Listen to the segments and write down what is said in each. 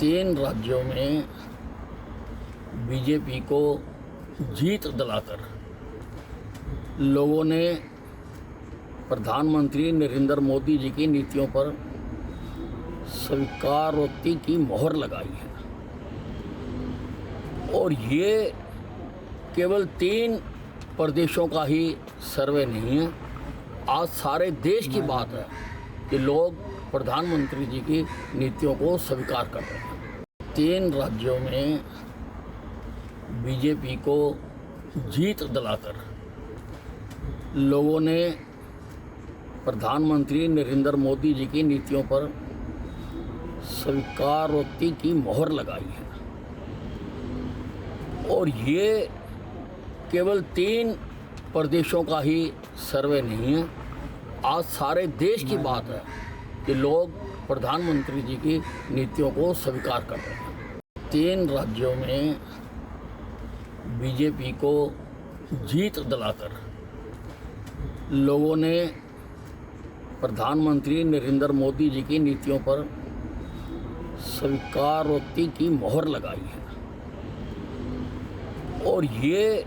3 राज्यों में बीजेपी को जीत दिलाकर लोगों ने प्रधानमंत्री नरेंद्र मोदी जी की नीतियों पर स्वीकारोक्ति की मोहर लगाई है। और ये केवल 3 प्रदेशों का ही सर्वे नहीं है, आज सारे देश की बात है कि लोग प्रधानमंत्री जी की नीतियों को स्वीकार कर रहे हैं। 3 राज्यों में बीजेपी को जीत दिलाकर लोगों ने प्रधानमंत्री नरेंद्र मोदी जी की नीतियों पर स्वीकारोक्ति की मोहर लगाई है। और ये केवल 3 प्रदेशों का ही सर्वे नहीं है, आज सारे देश की बात है कि लोग प्रधानमंत्री जी की नीतियों को स्वीकार कर रहे हैं। 3 राज्यों में बीजेपी को जीत दिलाकर लोगों ने प्रधानमंत्री नरेंद्र मोदी जी की नीतियों पर स्वीकारोक्ति की मोहर लगाई है। और ये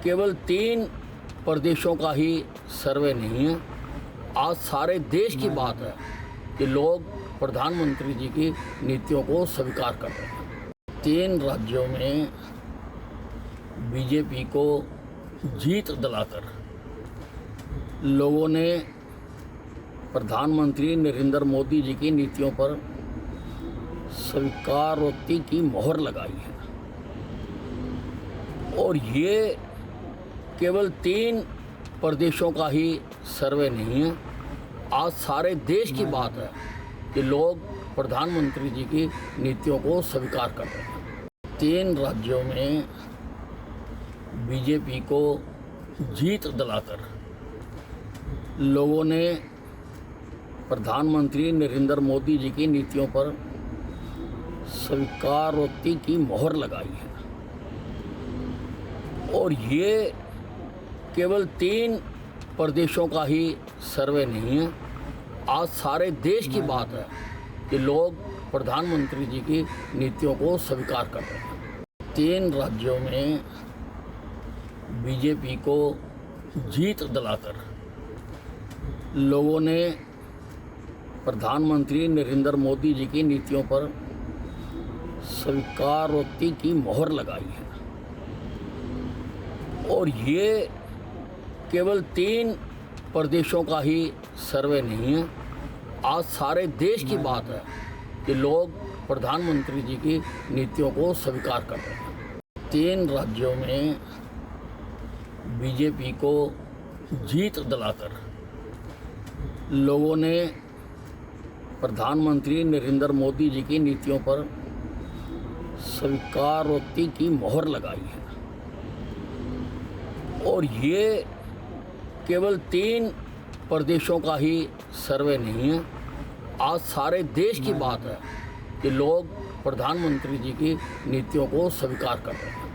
केवल 3 प्रदेशों का ही सर्वे नहीं है, आज सारे देश की बात है कि लोग प्रधानमंत्री जी की नीतियों को स्वीकार कर रहे हैं। 3 राज्यों में बीजेपी को जीत दिलाकर लोगों ने प्रधानमंत्री नरेंद्र मोदी जी की नीतियों पर स्वीकारोक्ति की मोहर लगाई है। और ये केवल 3 प्रदेशों का ही सर्वे नहीं है, आज सारे देश की बात है कि लोग प्रधानमंत्री जी की नीतियों को स्वीकार कर रहे हैं। 3 राज्यों में बीजेपी को जीत दिलाकर लोगों ने प्रधानमंत्री नरेंद्र मोदी जी की नीतियों पर स्वीकारोक्ति की मोहर लगाई है। और ये केवल 3 प्रदेशों का ही सर्वे नहीं है, आज सारे देश की बात है कि लोग प्रधानमंत्री जी की नीतियों को स्वीकार कर रहे हैं। 3 राज्यों में बीजेपी को जीत दिलाकर लोगों ने प्रधानमंत्री नरेंद्र मोदी जी की नीतियों पर स्वीकारोक्ति की मोहर लगाई है। और ये केवल 3 प्रदेशों का ही सर्वे नहीं है, आज सारे देश की बात है कि लोग प्रधानमंत्री जी की नीतियों को स्वीकार कर रहे हैं। 3 राज्यों में बीजेपी को जीत दिलाकर लोगों ने प्रधानमंत्री नरेंद्र मोदी जी की नीतियों पर स्वीकारोक्ति की मोहर लगाई है। और ये केवल 3 प्रदेशों का ही सर्वे नहीं है, आज सारे देश की बात है कि लोग प्रधानमंत्री जी की नीतियों को स्वीकार कर रहे हैं।